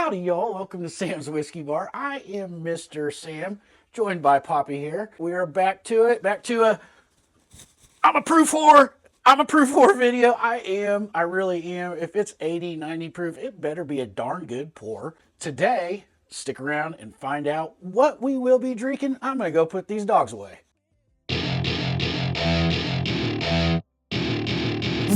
Howdy y'all, welcome to Sam's Whiskey Bar. I am Mr. Sam, joined by Poppy here. We are back to a I'm a proof whore video. I really am. If it's 80, 90 proof, it better be a darn good pour. Today, stick around and find out what we will be drinking. I'm gonna go put these dogs away.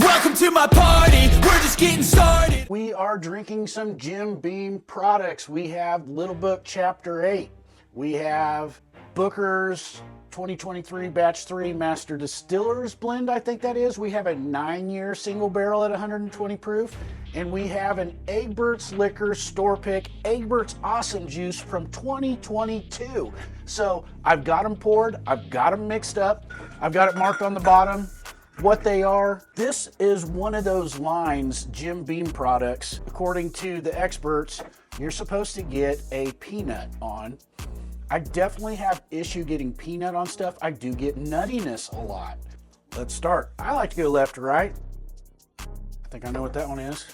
Welcome to my party, we're just getting started. We are drinking some Jim Beam products. We have Little Book Chapter 8. We have Booker's 2023 Batch 3 Master Distillers blend, I think that is. We have a 9-year single barrel at 120 proof. And we have an Egbert's Liquor store pick, Egbert's Awesome Juice from 2022. So I've got them poured, I've got them mixed up, I've got it marked on the bottom what they are. This is one of those lines, Jim Beam products. According to the experts, you're supposed to get a peanut on. I definitely have issue getting peanut on stuff. I do get nuttiness a lot. Let's start. I like to go left to right. I think I know what that one is.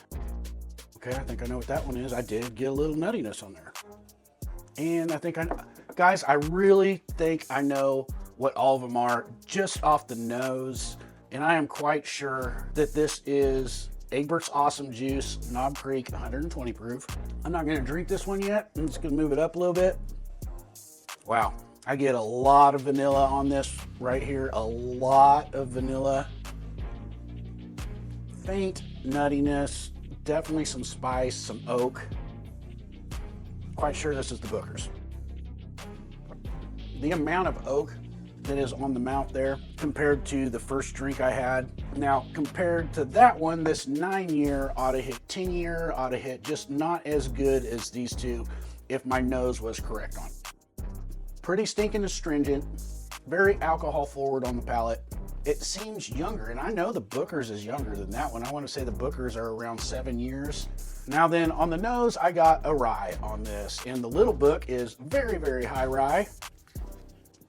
Okay, I think I know what that one is. I did get a little nuttiness on there. And I think guys, I really think I know what all of them are just off the nose. And I am quite sure that this is Egbert's Awesome Juice, Knob Creek, 120 proof. I'm not gonna drink this one yet. I'm just gonna move it up a little bit. Wow, I get a lot of vanilla on this right here. A lot of vanilla. Faint nuttiness, definitely some spice, some oak. Quite sure this is the Booker's. The amount of oak that is on the mouth there compared to the first drink I had. Now, compared to that one, this 9-year ought to hit 10-year, ought to hit just not as good as these two if my nose was correct on. Pretty stinking astringent, very alcohol forward on the palate. It seems younger, and I know the Booker's is younger than that one. I want to say the Booker's are around 7 years. Now then, on the nose, I got a rye on this, and the Little Book is very, very high rye.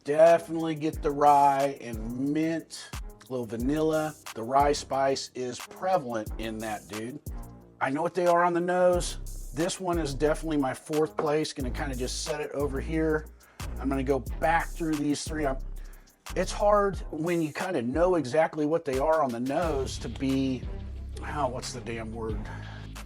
Definitely get the rye and mint, a little vanilla. The rye spice is prevalent in that, dude. I know what they are on the nose. This one is definitely my 4th place. Gonna kind of just set it over here. I'm gonna go back through these three. It's hard when you kind of know exactly what they are on the nose to be, what's the damn word?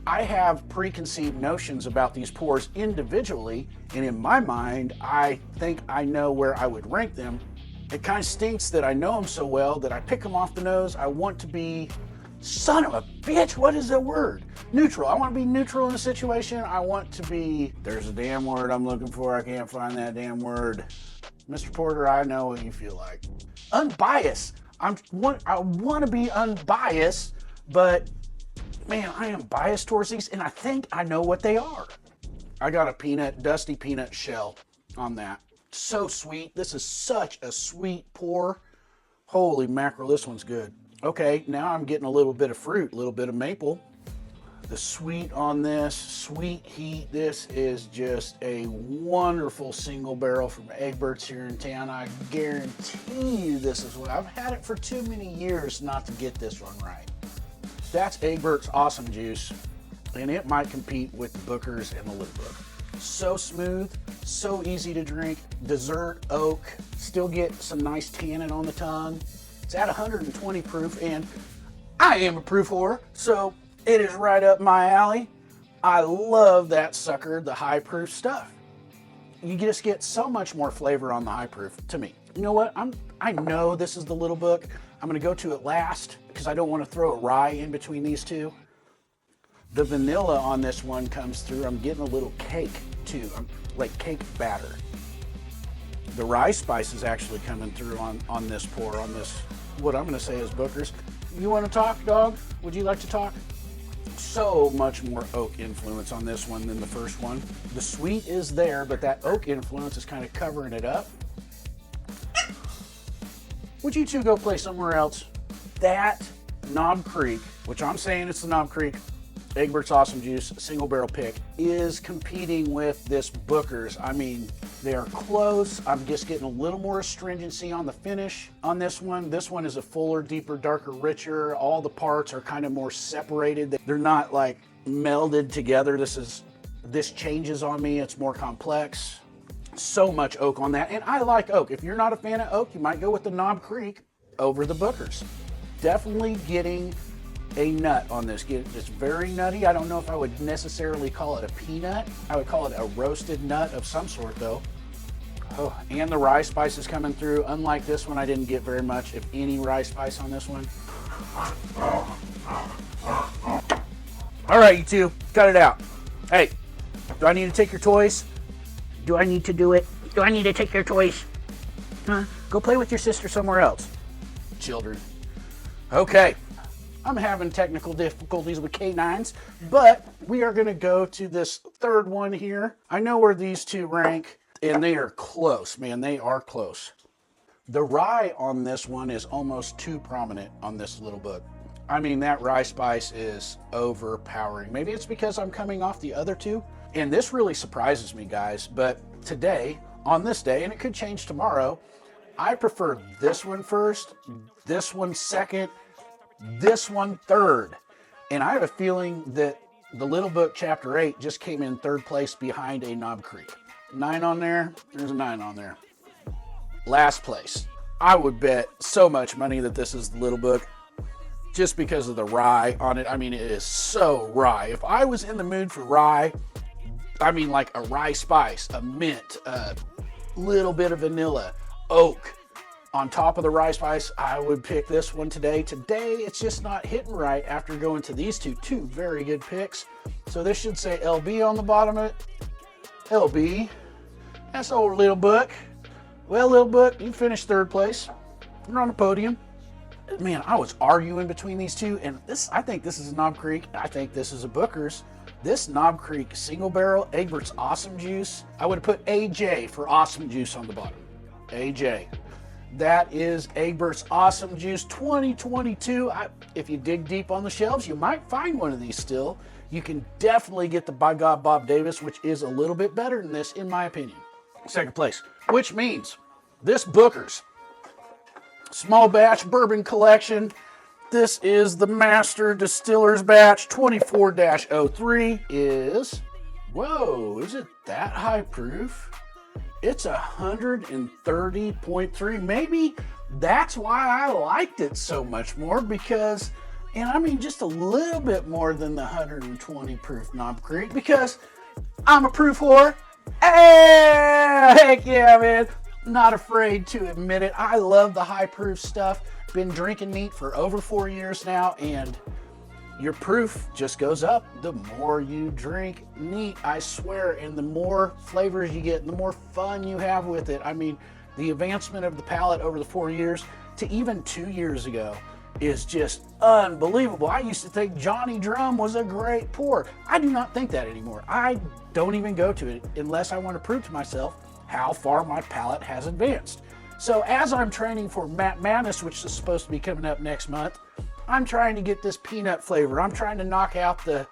I have preconceived notions about these pours individually, and in my mind, I think I know where I would rank them. It kind of stinks that I know them so well that I pick them off the nose. I want to be, son of a bitch, what is the word? Neutral. I want to be neutral in a situation. I want to be, there's a damn word I'm looking for. I can't find that damn word. Mr. Porter, I know what you feel like. Unbiased. I want to be unbiased, but man, I am biased towards these, and I think I know what they are. I got a dusty peanut shell on that. So sweet. This is such a sweet pour. Holy mackerel, this one's good. Okay, now I'm getting a little bit of fruit, a little bit of maple. The sweet on this, sweet heat. This is just a wonderful single barrel from Egbert's here in town. I guarantee you this is what I've had it for too many years not to get this one right. That's Egbert's Awesome Juice, and it might compete with the Booker's and the Little Book. So smooth, so easy to drink, dessert oak, still get some nice tannin on the tongue. It's at 120 proof, and I am a proof whore, so it is right up my alley. I love that sucker, the high proof stuff. You just get so much more flavor on the high proof to me. You know what? I know this is the Little Book. I'm gonna go to it last because I don't want to throw a rye in between these two. The vanilla on this one comes through. I'm getting a little cake too. I'm like cake batter. The rye spice is actually coming through on this pour, on this, what I'm gonna say is Booker's. You wanna talk, dog? Would you like to talk? So much more oak influence on this one than the first one. The sweet is there, but that oak influence is kind of covering it up. Would you two go play somewhere else? That Knob Creek, which I'm saying it's the Knob Creek Egbert's Awesome Juice single barrel pick, is competing with this Booker's. I mean, they are close. I'm just getting a little more astringency on the finish on this one. This one is a fuller, deeper, darker, richer. All the parts are kind of more separated. They're not like melded together. This is This changes on me. It's more complex. So much oak on that. And I like oak. If you're not a fan of oak, you might go with the Knob Creek over the Bookers. Definitely getting a nut on this. It's very nutty. I don't know if I would necessarily call it a peanut. I would call it a roasted nut of some sort though. Oh, and the rye spice is coming through. Unlike this one, I didn't get very much, if any, rye spice on this one. All right, you two, cut it out. Hey, do I need to take your toys? Do I need to do it? Do I need to take your toys? Huh? Go play with your sister somewhere else. Children. Okay. I'm having technical difficulties with K9s, but we are going to go to this third one here. I know where these two rank, and they are close, man. They are close. The rye on this one is almost too prominent on this little book. I mean, that rye spice is overpowering. Maybe it's because I'm coming off the other two, and this really surprises me, guys. But today, on this day, and it could change tomorrow, I prefer this one first, this one second, this one third. And I have a feeling that the Little Book Chapter 8 just came in third place behind a Knob Creek. 9 on there, there's a 9 on there. Last place. I would bet so much money that this is the Little Book just because of the rye on it. I mean, it is so rye. If I was in the mood for rye, I mean like a rye spice, a mint, a little bit of vanilla, oak, on top of the rye spice, I would pick this one today. Today, it's just not hitting right after going to these two very good picks. So this should say LB on the bottom of it. LB, that's old Little Book. Well, Little Book, you finished third place. You're on the podium. Man, I was arguing between these two, and I think this is a Knob Creek. I think this is a Booker's. This Knob Creek single barrel, Egbert's Awesome Juice. I would have put AJ for Awesome Juice on the bottom. AJ. That is Egbert's Awesome Juice 2022. If you dig deep on the shelves, you might find one of these still. You can definitely get the By God Bob Davis, which is a little bit better than this, in my opinion. Second place, which means this Booker's Small Batch Bourbon Collection. This is the Master Distiller's Batch 24-03 is, whoa, is it that high proof? It's 130.3. Maybe that's why I liked it so much more, because, and I mean just a little bit more than the 120 proof Knob Creek, because I'm a proof whore. Hey, heck yeah, man. Not afraid to admit it. I love the high proof stuff. Been drinking neat for over 4 years now, and your proof just goes up the more you drink neat, I swear. And the more flavors you get, the more fun you have with it. I mean, the advancement of the palate over the 4 years to even 2 years ago is just unbelievable. I used to think Johnny Drum was a great pour. I do not think that anymore. I don't even go to it unless I want to prove to myself how far my palate has advanced. So as I'm training for Matt Madness, which is supposed to be coming up next month, I'm trying to get this peanut flavor. I'm trying to knock out the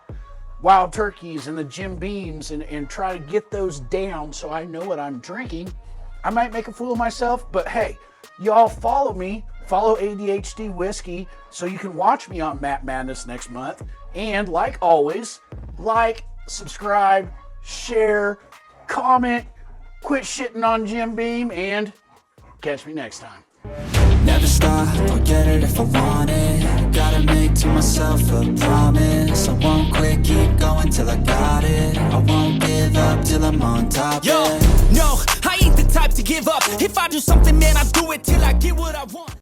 Wild Turkeys and the Jim Beams and try to get those down so I know what I'm drinking. I might make a fool of myself, but hey, y'all follow me. Follow ADHD Whiskey so you can watch me on Matt Madness next month. And like always, like, subscribe, share, comment, quit shitting on Jim Beam, and catch me next time. Never stop, I'll get it if I want it. Gotta make to myself a promise. I won't quit, keep going till I got it. I won't give up till I'm on top. Yo, no, I ain't the type to give up. If I do something, man, I do it till I get what I want.